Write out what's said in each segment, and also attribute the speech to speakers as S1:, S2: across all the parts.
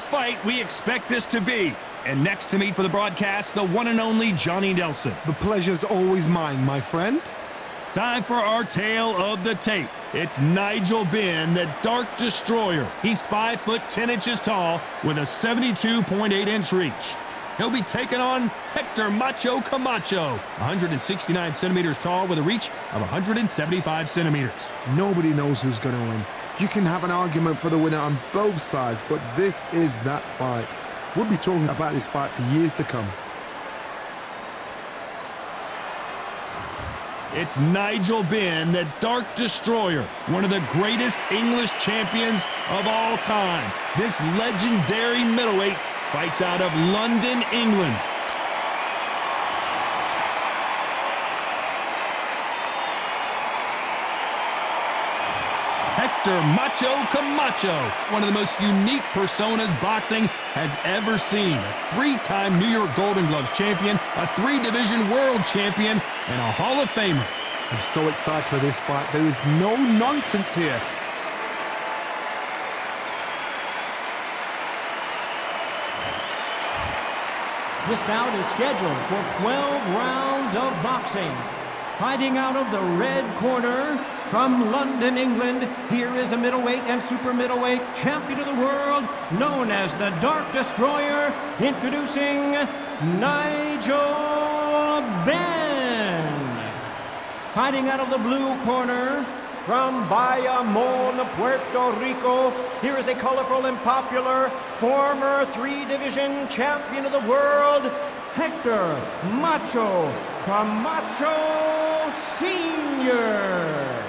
S1: fight we expect this to be. And next to me for the broadcast, the one and only Johnny Nelson.
S2: The pleasure's always mine, my friend.
S1: Time for our tale of the tape. It's Nigel Benn, the Dark Destroyer. He's 5 foot 10 inches tall with a 72.8-inch reach. He'll be taking on Hector Macho Camacho, 169 centimeters tall with a reach of 175 centimeters.
S2: Nobody knows who's going to win. You can have an argument for the winner on both sides, but this is that fight. We'll be talking about this fight for years to come.
S1: It's Nigel Benn, the Dark Destroyer, one of the greatest English champions of all time. This legendary middleweight fights out of London, England. Hector Macho Camacho, one of the most unique personas boxing has ever seen. A 3-time New York Golden Gloves champion, a 3-division world champion, and a Hall of Famer.
S2: I'm so excited for this fight. There is no nonsense here.
S3: This bout is scheduled for 12 rounds of boxing. Fighting out of the red corner from London, England, here is a middleweight and super middleweight champion of the world, known as the Dark Destroyer, introducing Nigel Benn. Fighting out of the blue corner from Bayamon, Puerto Rico, here is a colorful and popular former 3-division champion of the world, Hector Macho Camacho Sr.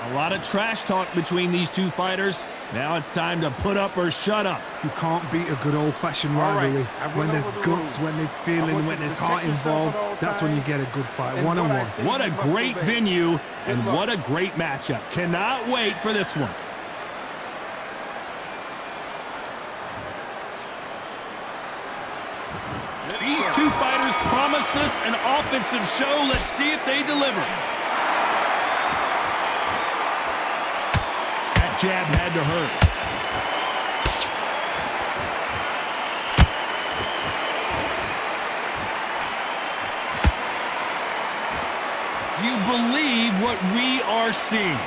S1: A lot of trash talk between these two fighters. Now it's time to put up or shut up.
S2: You can't beat a good old-fashioned rivalry. When there's guts, when there's feeling, when there's heart involved, that's when you get a good fight, one-on-one.
S1: What a great venue, and what a great matchup. Cannot wait for this one. These two fighters promised us an offensive show. Let's see if they deliver. That jab had to hurt. Do you believe what we are seeing?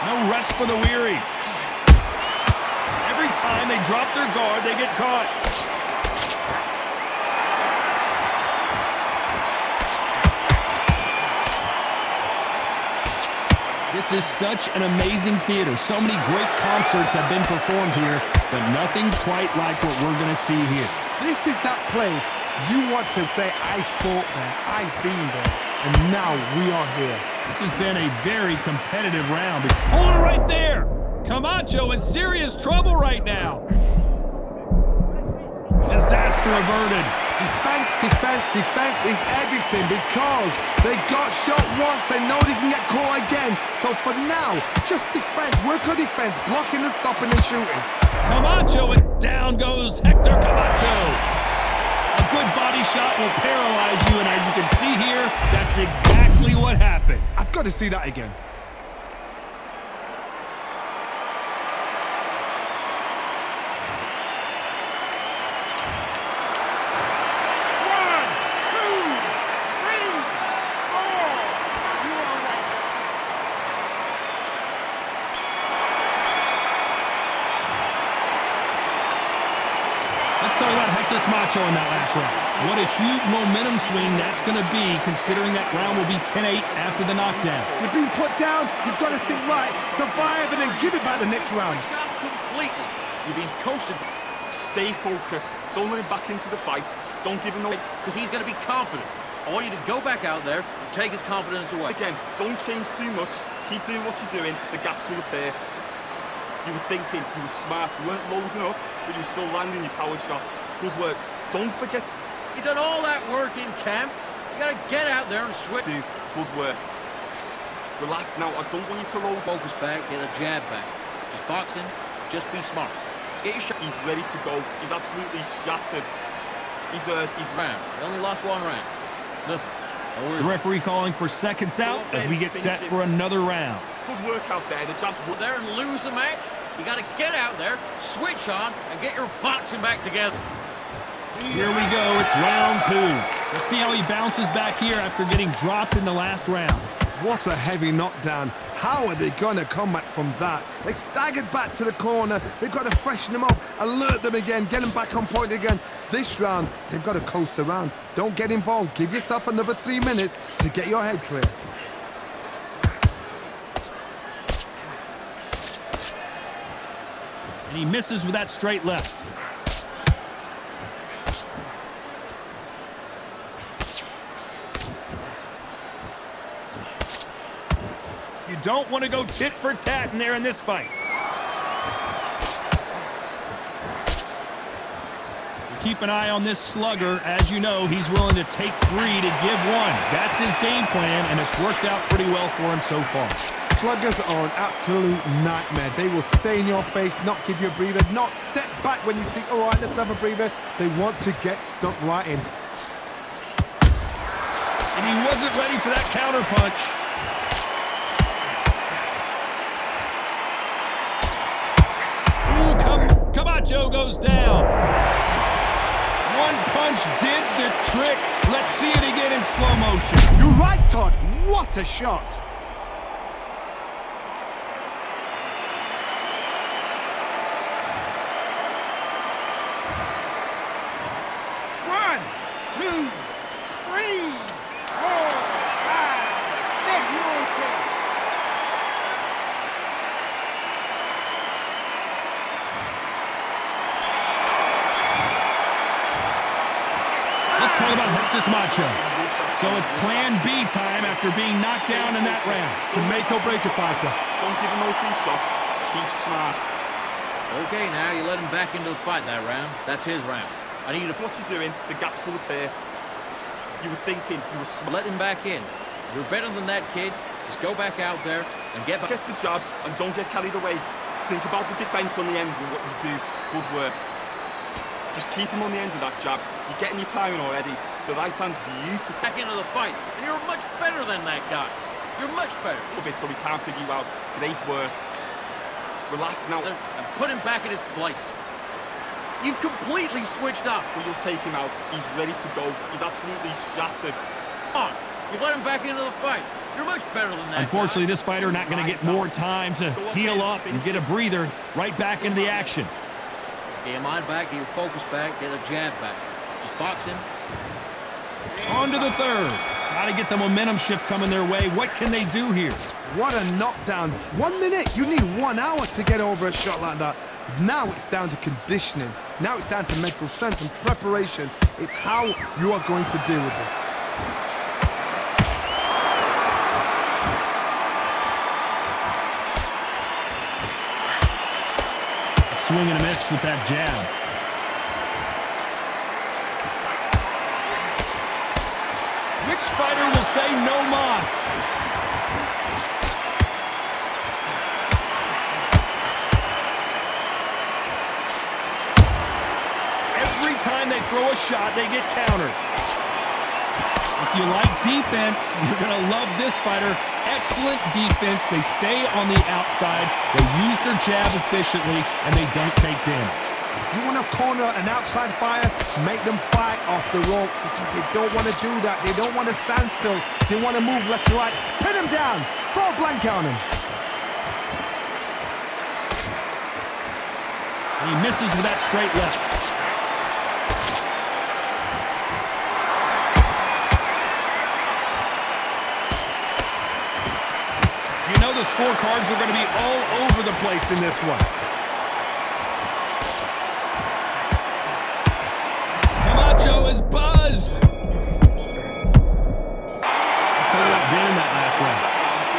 S1: No rest for the weary. Every time they drop their guard, they get caught. This is such an amazing theater. So many great concerts have been performed here, but nothing quite like what we're going to see here.
S2: This is that place you want to say, I fought there, I've been there, and now we are here.
S1: This has been a very competitive round. Hold it right there! Camacho in serious trouble right now. Disaster averted.
S2: Defense, defense, defense is everything because they got shot once, they know they can get caught again. So for now, just defense, work on defense, blocking and stopping and shooting.
S1: Camacho, and down goes Hector Camacho. A good body shot will paralyze you, and as you can see here, that's exactly what happened.
S2: I've got to see that again.
S1: Let's talk about Hector Camacho in that last round. What a huge momentum swing that's going to be, considering that round will be 10-8 after the knockdown.
S2: You're being put down, you've got to think right, survive, and then give it back the next round.
S4: Stop completely. You're being coasted.
S5: Stay focused. Don't let him back into the fight. Don't give him no...
S4: Because he's going to be confident. I want you to go back out there and take his confidence away.
S5: Again, don't change too much. Keep doing what you're doing. The gaps will appear. You were thinking, you were smart, you weren't loading up, but you were still landing your power shots. Good work. Don't forget...
S4: You've done all that work in camp. You got to get out there and switch.
S5: Dude, good work. Relax now. I don't want you to load.
S4: Focus back, get a jab back. Just boxing, just be smart. Just get your shot.
S5: He's ready to go. He's absolutely shattered. He's hurt. He's
S4: round. He only lost one round. Nothing.
S1: The referee calling for seconds out as we get set for another round.
S5: Good work out there. The jab's
S4: Go there and lose the match. You got to get out there, switch on, and get your boxing back together.
S1: Here we go. It's round 2. Let's see how he bounces back here after getting dropped in the last round.
S2: What a heavy knockdown. How are they going to come back from that? They staggered back to the corner. They've got to freshen them up, alert them again, get them back on point again. This round, they've got to coast around. Don't get involved. Give yourself another 3 minutes to get your head clear.
S1: And he misses with that straight left. You don't want to go tit for tat in there in this fight. Keep an eye on this slugger. As you know, he's willing to take 3 to give 1. That's his game plan, and it's worked out pretty well for him so far.
S2: Sluggers are an absolute nightmare. They will stay in your face, not give you a breather, not step back when you think, all right, let's have a breather. They want to get stuck right in.
S1: And he wasn't ready for that counter punch. Ooh, Camacho goes down. One punch did the trick. Let's see it again in slow motion.
S2: You're right, Todd. What a shot.
S1: Let's talk about Hector Camacho. So it's plan B time after being knocked down in that round.
S2: To make or break a fighter.
S5: Don't give him no free shots. Keep smart.
S4: Okay, now you let him back into the fight that round. That's his round. I need to...
S5: What you doing? The gap's full of pair. You were thinking, you were smart.
S4: Let him back in. You're better than that, kid. Just go back out there and get back.
S5: Get the jab and don't get carried away. Think about the defense on the end and what you do. Good work. Just keep him on the end of that jab. You're getting your timing already. The right hand's beautiful.
S4: Back into the fight. And you're much better than that guy. You're much better.
S5: A bit so we can't figure you out. Great work. Relax now.
S4: And put him back in his place. You've completely switched off.
S5: Well, you'll take him out. He's ready to go. He's absolutely shattered.
S4: Come on. You've let him back into the fight. You're much better than that.
S1: Unfortunately, this fighter not going to get more time to heal up and get a breather. Right back into the action.
S4: Get your mind back, get your focus back, get the jab back. Just box him.
S1: On to the third. Got to get the momentum shift coming their way. What can they do here?
S2: What a knockdown. 1 minute. You need 1 hour to get over a shot like that. Now it's down to conditioning. Now it's down to mental strength and preparation. It's how you are going to deal with this.
S1: Swing and a miss with that jab. Which fighter will say no mas? Every time they throw a shot, they get countered. If you like defense, you're going to love this fighter. Excellent defense. They stay on the outside. They use their jab efficiently, and they don't take damage.
S2: If you want to corner an outside fighter, make them fight off the rope because they don't want to do that. They don't want to stand still. They want to move left to right. Pin them down. Throw a blanket on them.
S1: He misses with that straight left. You know the scorecards are going to be all over the place in this one. Camacho is buzzed. Let's talk about Benn in that last round.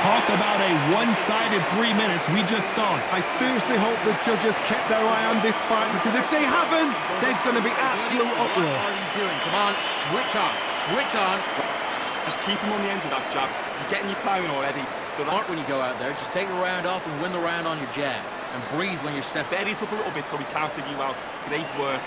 S1: Talk about a one-sided 3 minutes. We just saw it.
S2: I seriously hope the judges kept their eye on this fight because if they haven't, there's going to be absolute uproar.
S4: What are you doing? Come on, switch on. Switch on.
S5: Just keep him on the end of that jab. You're getting your timing already.
S4: Smart when you go out there. Just take the round off and win the round on your jab. And breathe when you step back.
S5: Bury it up a little bit so we can't figure you out. Great work.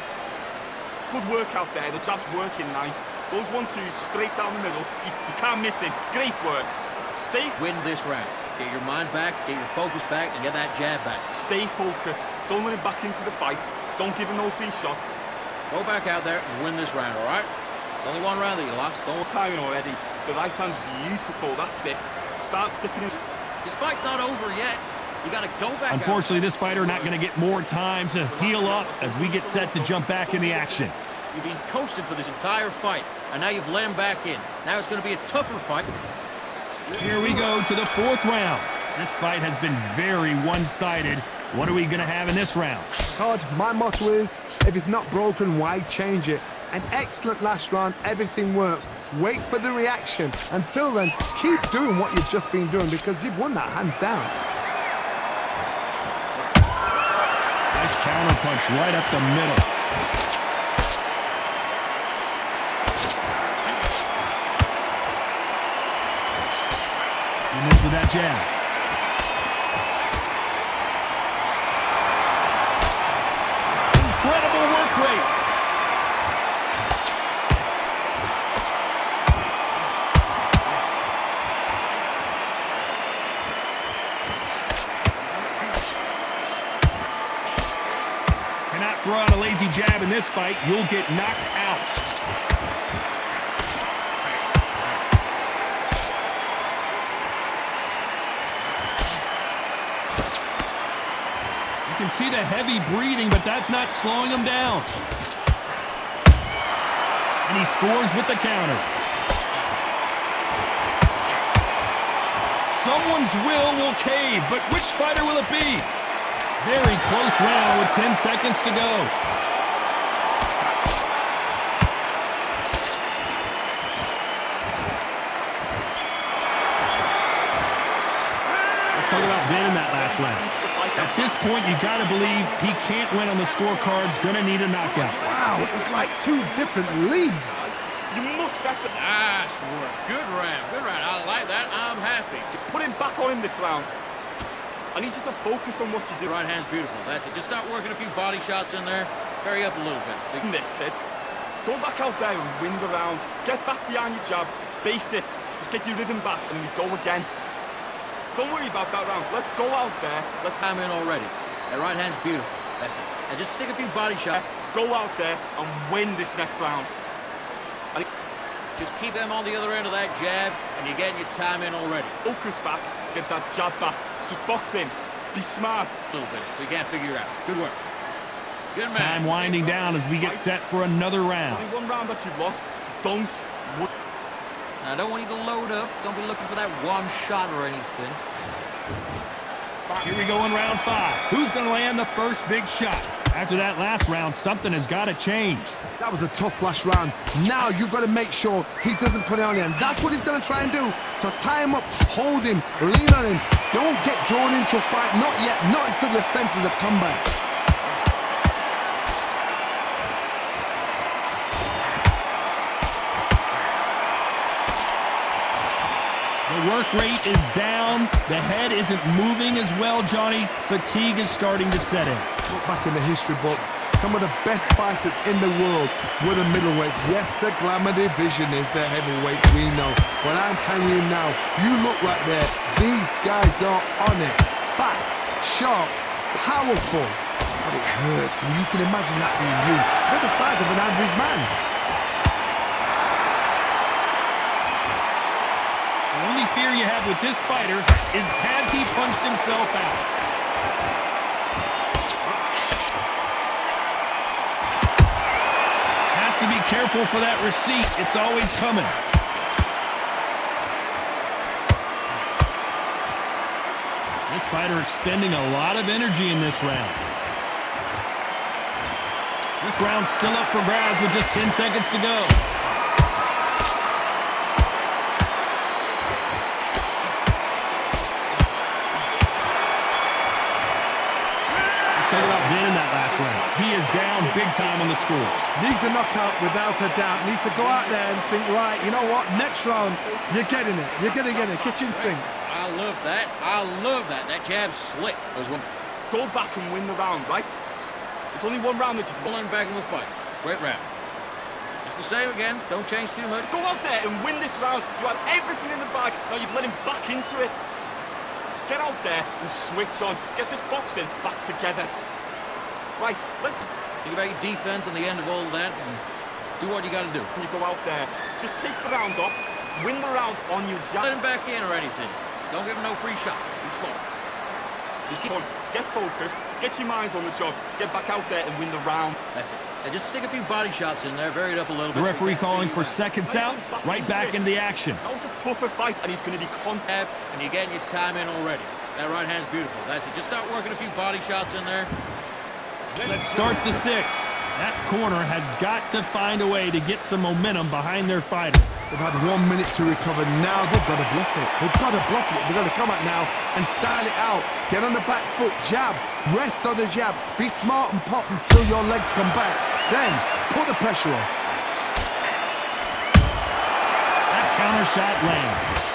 S5: Good work out there. The jab's working nice. Those 1-2s straight down the middle. You can't miss him. Great work. Stay.
S4: Win this round. Get your mind back, get your focus back, and get that jab back.
S5: Stay focused. Don't let him back into the fight. Don't give him no free shot.
S4: Go back out there and win this round, all right? It's only one round that you lost.
S5: Don't timing already. The right hand's beautiful. That's it. Start sticking in.
S4: This fight's not over yet. You gotta go back.
S1: Unfortunately, this fighter not going to get more time to heal up as we get set to jump back in the action.
S4: You've been coasting for this entire fight, and now you've let him back in. Now it's going to be a tougher fight.
S1: Here we go to the fourth round. This fight has been very one-sided. What are we going to have in this round?
S2: Todd, my motto is, if it's not broken, why change it? An excellent last round, everything works. Wait for the reaction. Until then, keep doing what you've just been doing because you've won that hands down.
S1: Nice counter punch right up the middle. He missed with that jab. Incredible work rate. Cannot throw out a lazy jab in this fight. You'll get knocked out. You can see the heavy breathing, but that's not slowing him down. And he scores with the counter. Someone's will cave, but which fighter will it be? Very close round with 10 seconds to go. Let's talk about Benn in that last round. At this point, you got to believe he can't win on the scorecards. Going to need a knockout.
S2: Wow, it's like two different leagues.
S5: You're much better.
S4: Nice work. Good round. Good round. I like that. I'm happy.
S5: Put him back on him this round. I need you to focus on what you do.
S4: Right hand's beautiful. That's it. Just start working a few body shots in there. Vary up a little bit.
S5: This kid. Go back out there and win the round. Get back behind your jab. Basics. Just get your rhythm back and then we go again. Don't worry about that round. Let's go out there.
S4: Let's time in already. That right hand's beautiful. That's it. And just stick a few body shots.
S5: Go out there and win this next round. And
S4: just keep them on the other end of that jab, and you're getting your time in already.
S5: Focus back. Get that jab back. Just box him. Be smart.
S4: A little bit. We can't figure it out. Good work. Good man.
S1: Time winding down as we get set for another round.
S5: Only one round that you've lost. Don't.
S4: Now, I don't want you to load up. Don't be looking for that one shot or anything.
S1: Here we go in round 5. Who's going to land the first big shot? After that last round, something has got to change.
S2: That was a tough last round. Now you've got to make sure he doesn't put it on him. That's what he's going to try and do. So tie him up, hold him, lean on him. Don't get drawn into a fight. Not yet. Not until your senses have come back.
S1: The work rate is down. The head isn't moving as well, Johnny. Fatigue is starting to set in.
S2: Look back in the history books. Some of the best fighters in the world were the middleweights. Yes, the glamour division is the heavyweights, we know. But I'm telling you now, you look right there. These guys are on it. Fast, sharp, powerful. But it hurts, and you can imagine that being you. They're the size of an average man.
S1: The only fear you have with this fighter is has he punched himself out? Has to be careful for that receipt. It's always coming. This fighter expending a lot of energy in this round. This round's still up for grabs with just 10 seconds to go. Talk about Benn in that last round. He is down big time on the scores.
S2: Needs a knockout without a doubt. Needs to go out there and think, right, you know what? Next round, you're getting it. You're going to get it. Kitchen sink.
S4: I love that. I love that. That jab's slick. There's one.
S5: Go back and win the round, right? There's only one round that you've
S4: Pulling back in the fight. Great round. It's the same again. Don't change too much.
S5: Go out there and win this round. You had everything in the bag. Now you've let him back into it. get out there and switch on. Get this boxing back together. Right, let's...
S4: Think about your defense on the end of all of that and do what you got to do.
S5: When you go out there, just take the round off, win the round on your jab.
S4: Let him back in or anything. Don't give him no free shots. Be smart.
S5: Just keep on, get focused, get your minds on the job, get back out there and win the round.
S4: That's it. And just stick a few body shots in there, vary it up a little bit.
S1: The referee calling for seconds out, right back into the action.
S5: That was a tougher fight, and he's going to be contact.
S4: And you're getting your time in already. That right hand's beautiful. That's it. Just start working a few body shots in there.
S1: Let's start the 6. That corner has got to find a way to get some momentum behind their fighter.
S2: They've had 1 minute to recover. Now they've got to bluff it. They've got to bluff it. They've got to come out now and style it out. Get on the back foot, jab, rest on the jab. Be smart and pop until your legs come back. Then put the pressure on.
S1: That counter shot lands.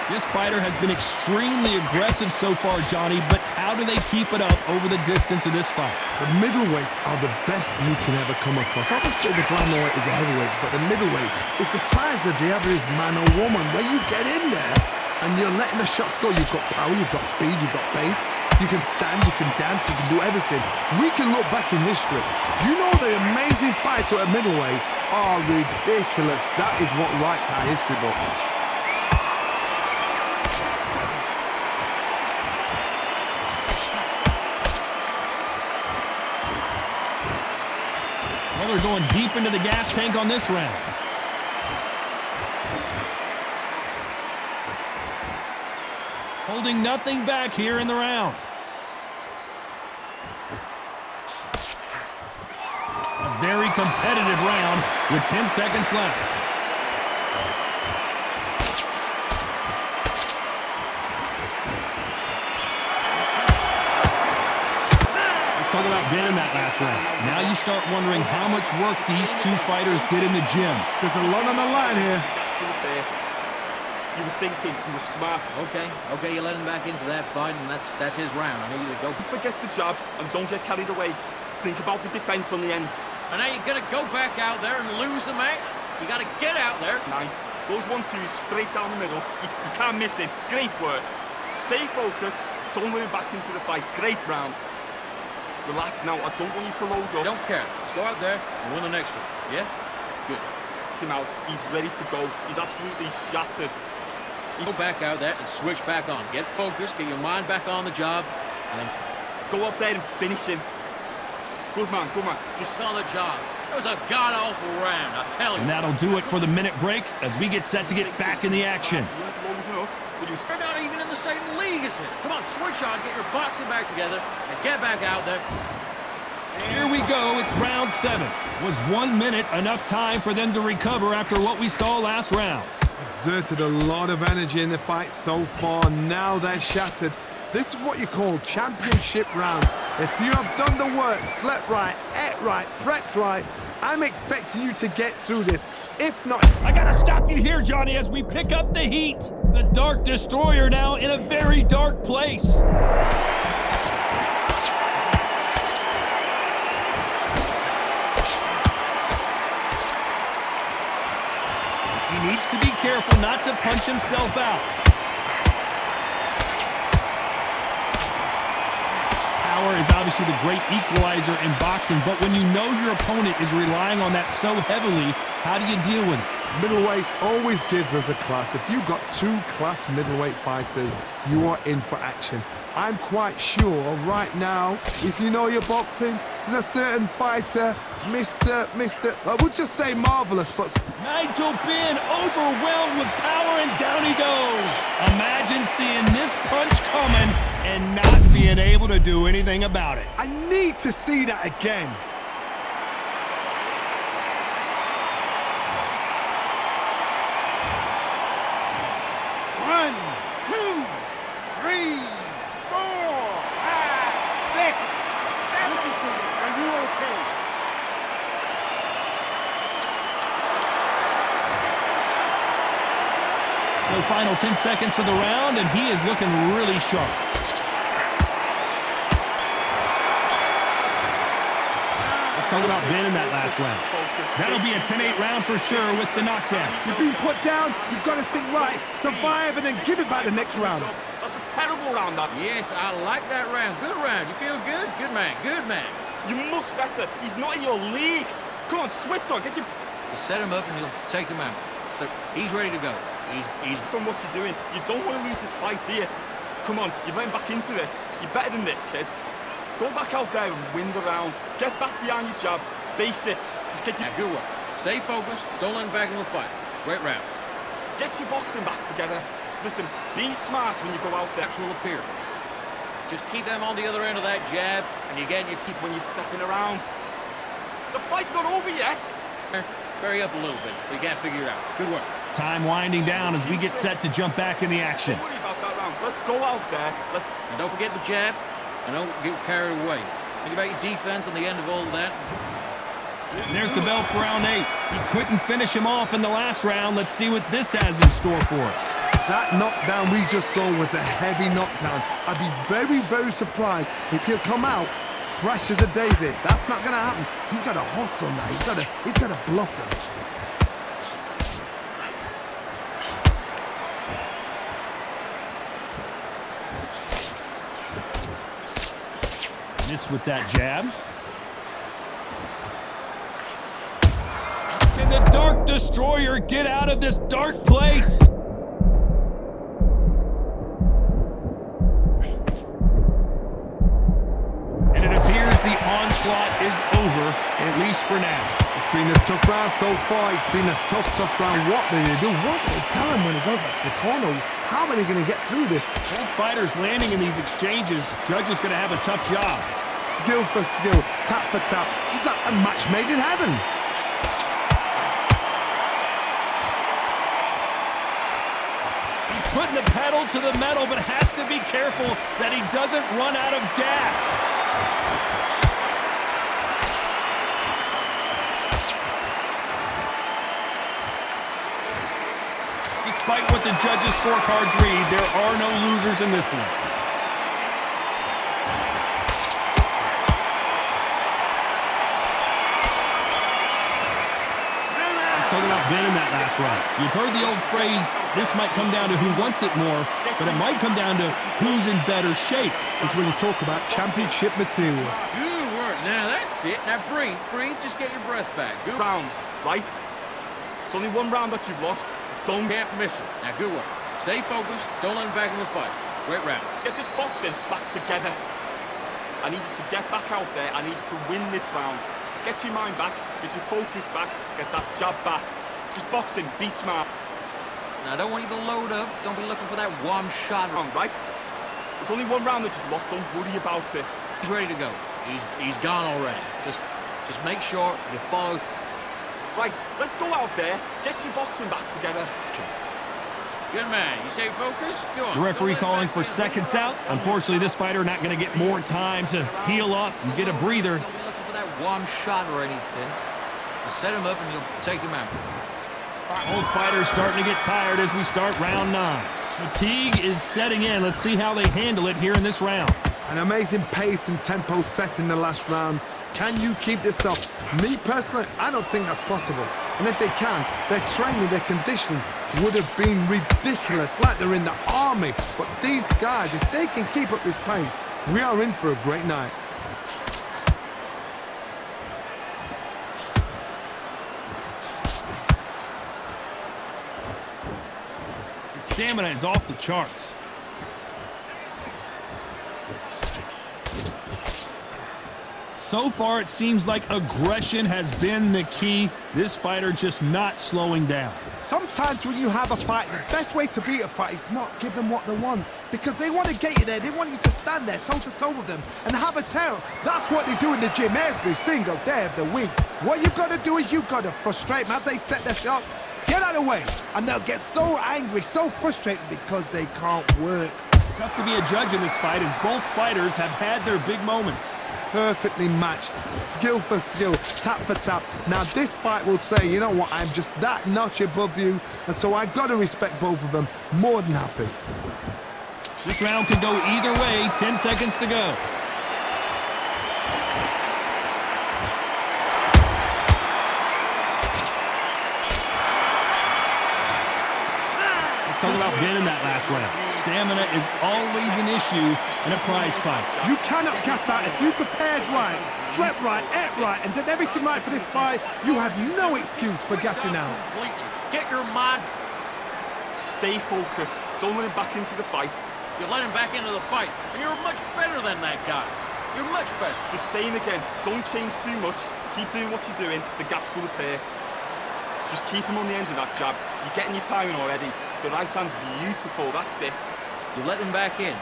S1: This fighter has been extremely aggressive so far, Johnny, but how do they keep it up over the distance of this fight?
S2: The middleweights are the best you can ever come across. Obviously, the flyweight is a heavyweight, but the middleweight is the size of the average man or woman. When you get in there and you're letting the shots go, you've got power, you've got speed, you've got pace. You can stand, you can dance, you can do everything. We can look back in history. You know the amazing fights at middleweight are ridiculous. That is what writes our history book.
S1: Well, they're going deep into the gas tank on this round. Holding nothing back here in the round. A very competitive round with 10 seconds left. Talk about Benn in that last round. Now you start wondering how much work these two fighters did in the gym.
S2: There's a lot on the line here.
S5: You were thinking, you were smart.
S4: Okay, you let him back into that fight, and that's his round. I need you to go.
S5: Forget the jab and don't get carried away. Think about the defense on the end.
S4: And now you're gonna go back out there and lose the match? You gotta get out there.
S5: Nice. Those 1-2s straight down the middle. You can't miss it. Great work. Stay focused. Don't let him back into the fight. Great round. Relax now, I don't want you to load up.
S4: Don't care. Just go out there and win the next one. Yeah? Good.
S5: Take him out. He's ready to go. He's absolutely shattered.
S4: Go back out there and switch back on. Get focused, get your mind back on the job, and then
S5: go up there and finish him. Good man, good man.
S4: Just on the job. It was a god-awful round, I tell you.
S1: And that'll do it for the minute break as we get set to get back in the action.
S5: You weren't loading up, but you
S4: They're not even in the same league as him. Come on, switch on, get your boxing back together, and get back out there.
S1: Here we go, it's round 7. Was 1 minute enough time for them to recover after what we saw last round?
S2: Exerted a lot of energy in the fight so far. Now they're shattered. This is what you call championship rounds. If you have done the work, slept right, ate right, prepped right, I'm expecting you to get through this. If not...
S1: I gotta stop you here, Johnny, as we pick up the heat. The Dark Destroyer now in a very dark place. He needs to be careful not to punch himself out. Power is obviously the great equalizer in boxing, but when you know your opponent is relying on that so heavily, how do you deal with it?
S2: Middleweight always gives us a class. If you've got 2 class middleweight fighters, you are in for action. I'm quite sure right now, if you know your boxing, there's a certain fighter, Mr. I would just say marvelous, but...
S1: Nigel Benn overwhelmed with power, and down he goes. Imagine seeing this punch coming and not being able to do anything about it.
S2: I need to see that again.
S1: So final 10 seconds of the round, and he is looking really sharp. Let's talk about Benn in that last round. That'll be a 10-8 round for sure with the knockdown.
S2: You're being put down, you've got to think right, survive, and then give it back the next round.
S5: That's a terrible round, that.
S4: Yes, I like that round. Good round. You feel good? Good man. Good man.
S5: You're much better. He's not in your league. Come on, switch on. Get your...
S4: You set him up and you'll take him out. Look, he's ready to go. He's
S5: on what you're doing. You don't want to lose this fight, do you? Come on, you're letting back into this. You're better than this, kid. Go back out there and win the round. Get back behind your jab. Basics. Just get your...
S4: Now, good work. Stay focused. Don't let him back in the fight. Great round.
S5: Get your boxing back together. Listen, be smart when you go out there.
S4: Gaps will appear. Just keep them on the other end of that jab, and you get in your teeth
S5: when you're stepping around. The fight's not over yet.
S4: Vary up a little bit. We can't figure it out. Good work.
S1: Time winding down as we get set to jump back in the action.
S5: Don't worry about that round. Let's go out there.
S4: And don't forget the jab, and don't get carried away. Think about your defense on the end of all of that.
S1: And there's the bell for round 8. He couldn't finish him off in the last round. Let's see what this has in store for us.
S2: That knockdown we just saw was a heavy knockdown. I'd be very, very surprised if he'll come out fresh as a daisy. That's not going to happen. He's got to hustle now. He's got to bluff them.
S1: Miss with that jab. Can the Dark Destroyer get out of this dark place? And it appears the onslaught is over, at least for now.
S2: It's been a tough round so far. It's been a tough round. What do they do? What do they tell him when he goes back to the corner? How are they going to get through this?
S1: Both fighters landing in these exchanges. Judge is going to have a tough job.
S2: Skill for skill, tap for tap. Just like a match made in heaven.
S1: He's putting the pedal to the metal, but has to be careful that he doesn't run out of gas. Despite what the judges' scorecards read, there are no losers in this one. Talking about Benn in that last round. You've heard the old phrase, this might come down to who wants it more, but it might come down to who's in better shape.
S2: That's when you talk about championship material.
S4: Good work. Now, that's it. Now, breathe. Just get your breath back. Good
S5: round, right? It's only one round that you've lost. Can't
S4: miss it. Now, good work. Stay focused. Don't let him back in the fight. Great round.
S5: Get this boxing back together. I need you to get back out there. I need you to win this round. Get your mind back, get your focus back, get that jab back. Just boxing, be smart.
S4: Now, I don't want you to load up. Don't be looking for that one shot round,
S5: right? There's only one round that you've lost. Don't worry about it.
S4: He's ready to go. He's gone already. Just make sure you follow through.
S5: Right, let's go out there, get your boxing back together.
S4: Good man. You stay focused? Go on.
S1: The referee calling for seconds out. Unfortunately, this fighter not going to get more time to heal up and get a breather.
S4: One shot or anything. You set him up and you'll take him out.
S1: Both fighters starting to get tired as we start round 9. Fatigue is setting in. Let's see how they handle it here in this round.
S2: An amazing pace and tempo set in the last round. Can you keep this up? Me personally, I don't think that's possible. And if they can, their training, their conditioning would have been ridiculous, like they're in the army. But these guys, if they can keep up this pace, we are in for a great night.
S1: Stamina is off the charts. So far, it seems like aggression has been the key. This fighter just not slowing down.
S2: Sometimes when you have a fight, the best way to beat a fight is not give them what they want. Because they want to get you there. They want you to stand there toe-to-toe with them and have a tear. That's what they do in the gym every single day of the week. What you've got to do is you've got to frustrate them as they set their shots. Get out of the way, and they'll get so angry, so frustrated because they can't work.
S1: Tough to be a judge in this fight as both fighters have had their big moments.
S2: Perfectly matched, skill for skill, tap for tap. Now this fight will say, you know what, I'm just that notch above you, and so I've got to respect both of them. More than happy.
S1: This round could go either way, 10 seconds to go. Let's talk about Benn in that last round. Stamina is always an issue in a prize fight.
S2: You cannot gas out. If you prepared right, slept right, ate right, and did everything right for this fight, you had no excuse for gassing out.
S4: Completely. Get your mind.
S5: Stay focused. Don't let him back into the fight.
S4: You let him back into the fight, and you're much better than that guy. You're much better.
S5: Just saying again, don't change too much. Keep doing what you're doing. The gaps will appear. Just keep him on the end of that jab. You're getting your timing already. The right hand's beautiful. That's it.
S4: You let him back in.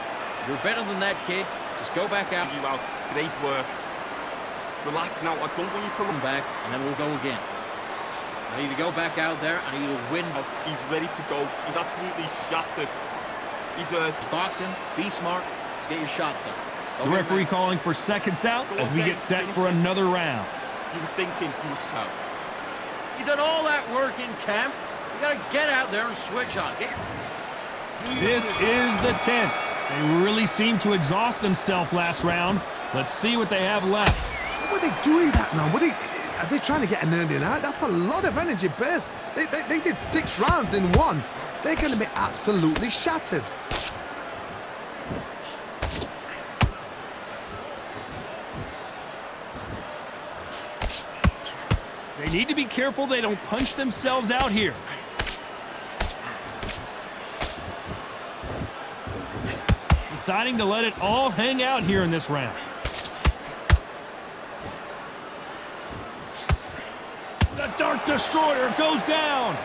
S4: You're better than that, kid. Just go back out.
S5: You out. Great work. Relax now. I don't want you to
S4: Come back, and then we'll go again. I need to go back out there. I need to win.
S5: He's ready to go. He's absolutely shattered. He's hurt.
S4: Boxing, be smart, get your shots up.
S1: The referee calling for seconds out as we get set for another round.
S5: You were thinking he was out.
S4: You done all that work in camp. You gotta get out there and switch on.
S1: This is the 10th. They really seemed to exhaust themselves last round. Let's see what they have left.
S2: What are they doing that now? Are they trying to get an earning out? That's a lot of energy burst. They did 6 rounds in one. They're going to be absolutely shattered.
S1: They need to be careful they don't punch themselves out here. Deciding to let it all hang out here in this round. The Dark Destroyer goes down.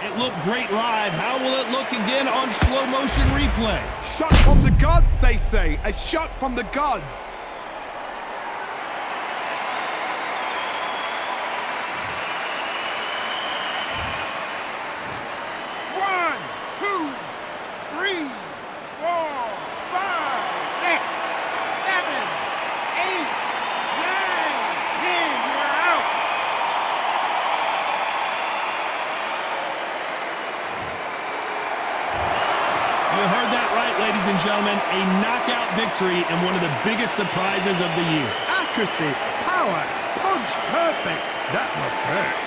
S1: It looked great live. How will it look again on slow motion replay?
S2: Shot from the gods, they say. A shot from the gods.
S1: Ladies and gentlemen, a knockout victory and one of the biggest surprises of the year.
S2: Accuracy, power, punch perfect. That must hurt.